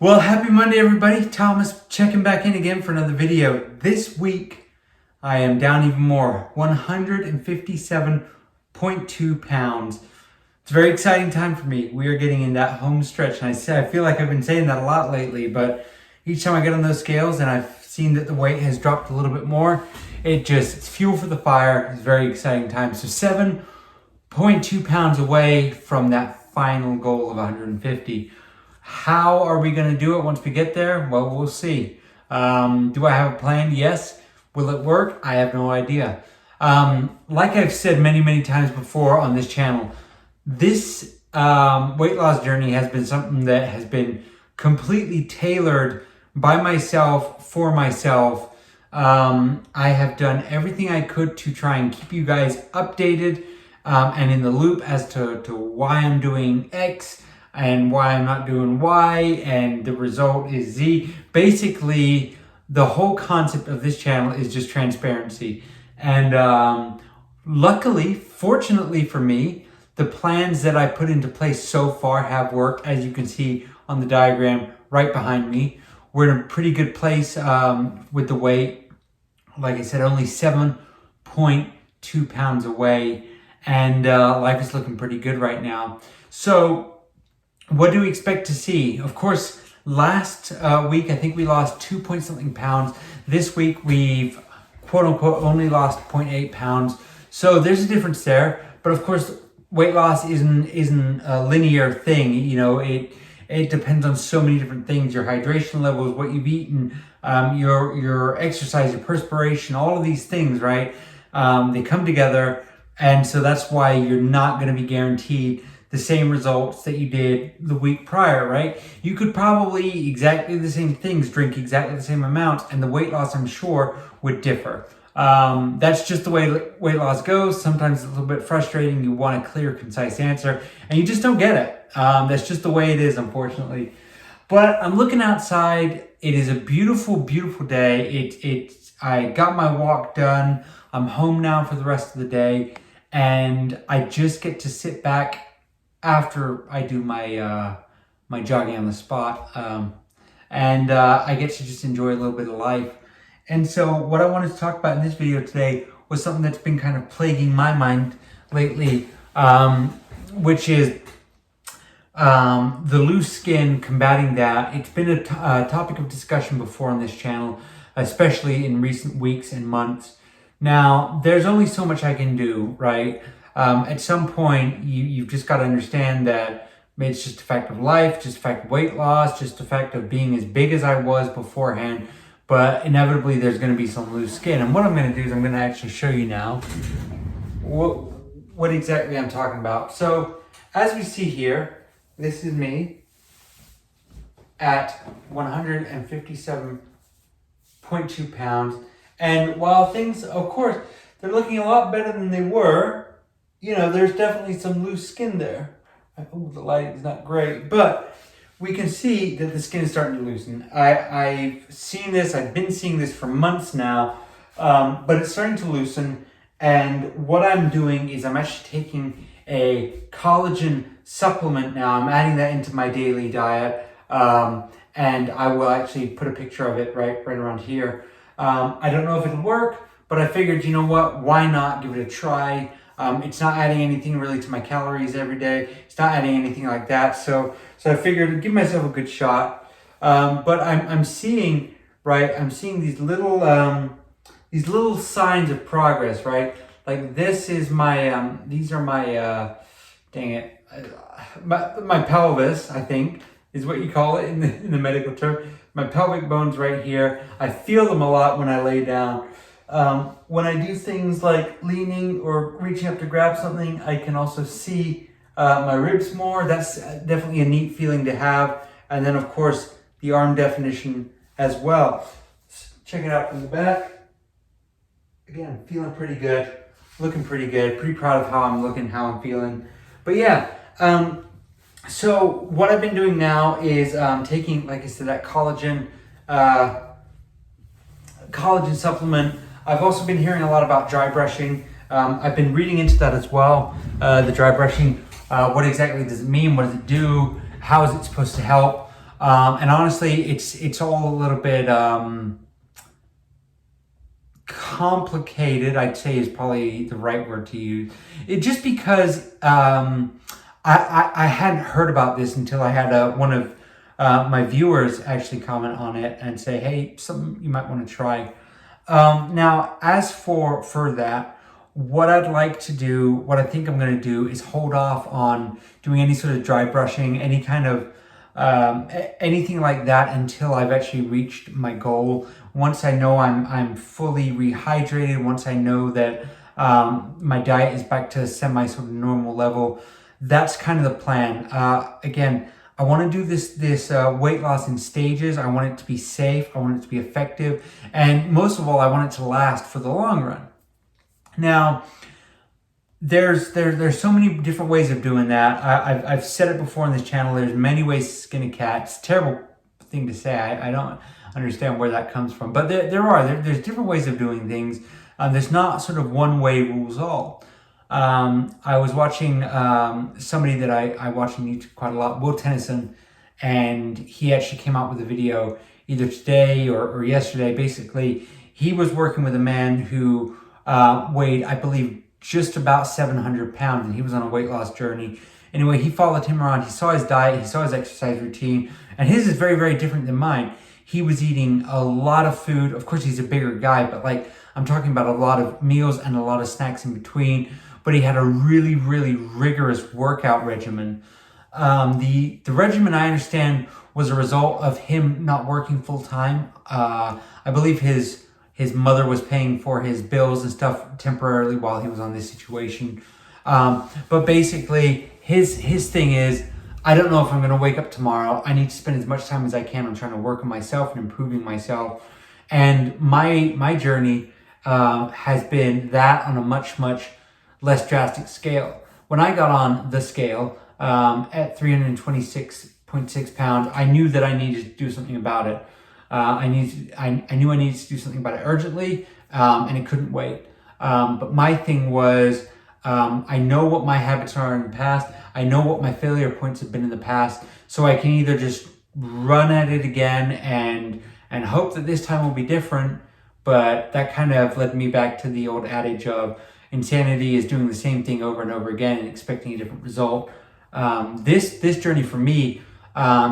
Well, happy Monday, everybody. Thomas checking back in again for another video. This week, I am down even more, 157.2 pounds. It's a very exciting time for me. We are getting in that home stretch, and I feel like I've been saying that a lot lately, but each time I get on those scales and I've seen that the weight has dropped a little bit more, it's fuel for the fire. It's a very exciting time. So 7.2 pounds away from that final goal of 150. How are we going to do it once we get there? Well, we'll see. Do I have a plan? Yes. Will it work? I have no idea. Like I've said many times before on this channel, this weight loss journey has been something that has been completely tailored by myself, for myself. I have done everything I could to try and keep you guys updated and in the loop as to why I'm doing X and why I'm not doing Y, and the result is Z. Basically, the whole concept of this channel is just transparency. And luckily, fortunately for me, the plans that I put into place so far have worked. As you can see on the diagram right behind me, we're in a pretty good place with the weight. Like I said, only 7.2 pounds away, and life is looking pretty good right now. So what do we expect to see? Of course, last week, I think we lost 2 point something pounds. This week, we've quote unquote only lost 0.8 pounds. So there's a difference there. But of course, weight loss isn't a linear thing. You know, it depends on so many different things: your hydration levels, what you've eaten, your exercise, your perspiration, all of these things, right? They come together. And so that's why you're not going to be guaranteed the same results that you did the week prior, right? You could probably eat exactly the same things, drink exactly the same amounts, and the weight loss, I'm sure, would differ. That's just the way weight loss goes. Sometimes it's a little bit frustrating. You want a clear, concise answer, and you just don't get it. That's just the way it is, unfortunately. But I'm looking outside. It is a beautiful, beautiful day. I got my walk done. I'm home now for the rest of the day, and I just get to sit back after I do my my jogging on the spot, and I get to just enjoy a little bit of life. And so what I wanted to talk about in this video today was something that's been kind of plaguing my mind lately, which is the loose skin, combating that. It's been a topic of discussion before on this channel, especially in recent weeks and months. Now, there's only so much I can do, right? At some point, you've just got to understand that it's just a fact of life, just a fact of weight loss, just a fact of being as big as I was beforehand. But inevitably, there's going to be some loose skin. And what I'm going to do is I'm going to actually show you now what exactly I'm talking about. So as we see here, this is me at 157.2 pounds. And while things, of course, they're looking a lot better than they were, you know, there's definitely some loose skin there. Oh, the light is not great, but we can see that the skin is starting to loosen. I've seen this, I've been seeing this for months now, but it's starting to loosen. And what I'm doing is I'm actually taking a collagen supplement now. I'm adding that into my daily diet, and I will actually put a picture of it right around here. I don't know if it'll work, but I figured, you know what, why not give it a try? It's not adding anything really to my calories every day. It's not adding anything like that. So I figured give myself a good shot. But I'm seeing, right, I'm seeing these little signs of progress, right? Like this is my, these are my, my pelvis, I think, is what you call it in the medical term. My pelvic bones right here. I feel them a lot when I lay down. When I do things like leaning or reaching up to grab something, I can also see my ribs more. That's definitely a neat feeling to have. And then, of course, the arm definition as well. Check it out from the back. Again, feeling pretty good, looking pretty good, pretty proud of how I'm looking, how I'm feeling. But yeah, so what I've been doing now is taking, like I said, that collagen supplement. I've also been hearing a lot about dry brushing. I've been reading into that as well. The dry brushing, what exactly does it mean? What does it do? How is it supposed to help? And honestly, it's all a little bit complicated, I'd say is probably the right word to use. It just because I hadn't heard about this until I had one of my viewers actually comment on it and say, hey, something you might want to try. Now, as for that, what I'd like to do, what I think I'm going to do is hold off on doing any sort of dry brushing, any kind of anything like that until I've actually reached my goal. Once I know I'm fully rehydrated, once I know that my diet is back to a semi sort of normal level, that's kind of the plan. Again, I want to do this weight loss in stages. I want it to be safe. I want it to be effective. And most of all, I want it to last for the long run. Now, there's so many different ways of doing that. I've said it before on this channel. There's many ways to skin a cat. It's a terrible thing to say. I don't understand where that comes from. But there's different ways of doing things. There's not sort of one way rules all. I was watching somebody that I watch on YouTube quite a lot, Will Tennyson, and he actually came out with a video either today or yesterday. Basically, he was working with a man who weighed, I believe, just about 700 pounds, and he was on a weight loss journey. Anyway, he followed him around. He saw his diet, he saw his exercise routine, and his is very, very different than mine. He was eating a lot of food. Of course, he's a bigger guy, but like I'm talking about a lot of meals and a lot of snacks in between. But he had a really, really rigorous workout regimen. The regimen, I understand, was a result of him not working full time. I believe his mother was paying for his bills and stuff temporarily while he was on this situation. But basically, his thing is, I don't know if I'm going to wake up tomorrow. I need to spend as much time as I can on trying to work on myself and improving myself. And my journey has been that on a much, much less drastic scale. When I got on the scale at 326.6 pounds, I knew that I needed to do something about it. I knew I needed to do something about it urgently, and it couldn't wait. But my thing was, I know what my habits are in the past. I know what my failure points have been in the past. So I can either just run at it again and hope that this time will be different. But that kind of led me back to the old adage of insanity is doing the same thing over and over again and expecting a different result. This journey for me,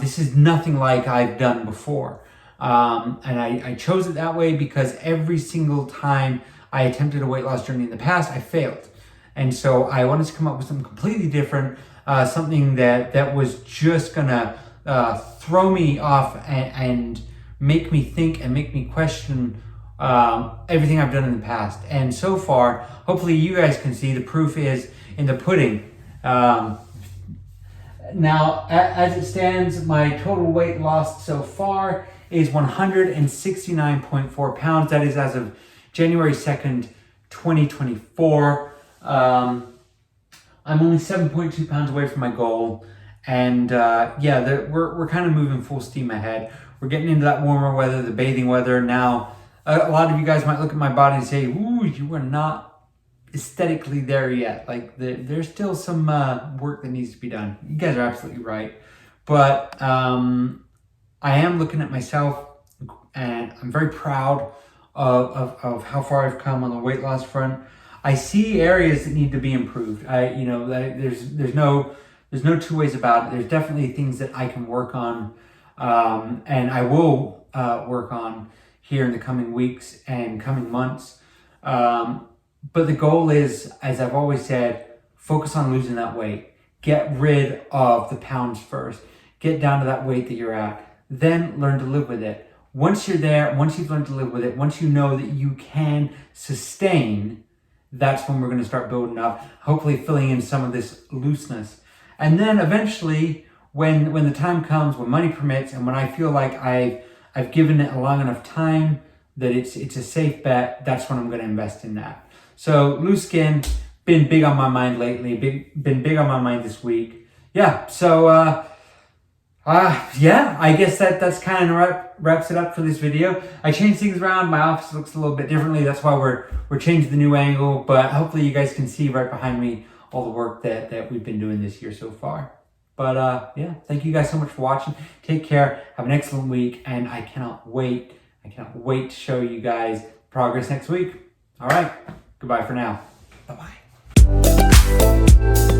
this is nothing like I've done before. And I chose it that way because every single time I attempted a weight loss journey in the past, I failed. And so I wanted to come up with something completely different, something that was just gonna throw me off and make me think and make me question everything I've done in the past. And so far, hopefully you guys can see the proof is in the pudding. Now, as it stands, my total weight lost so far is 169.4 pounds. That is as of January 2nd, 2024. I'm only 7.2 pounds away from my goal. And we're kind of moving full steam ahead. We're getting into that warmer weather, the bathing weather. Now, a lot of you guys might look at my body and say, ooh, you are not aesthetically there yet. Like there's still some work that needs to be done. You guys are absolutely right. But I am looking at myself and I'm very proud of how far I've come on the weight loss front. I see areas that need to be improved. There's no two ways about it. There's definitely things that I can work on, and I will work on here in the coming weeks and coming months. But the goal is, as I've always said, focus on losing that weight. Get rid of the pounds first. Get down to that weight that you're at. Then learn to live with it. Once you're there, once you've learned to live with it, once you know that you can sustain, that's when we're going to start building up, hopefully filling in some of this looseness. And then eventually, when the time comes, when money permits, and when I feel like I've given it a long enough time that it's a safe bet, that's when I'm going to invest in that. So loose skin, been big on my mind lately, been big on my mind this week. Yeah, so I guess that's kind of wraps it up for this video. I changed things around. My office looks a little bit differently. That's why we're changing the new angle. But hopefully you guys can see right behind me all the work that we've been doing this year so far. But yeah, thank you guys so much for watching. Take care. Have an excellent week. And I cannot wait to show you guys progress next week. All right. Goodbye for now. Bye-bye.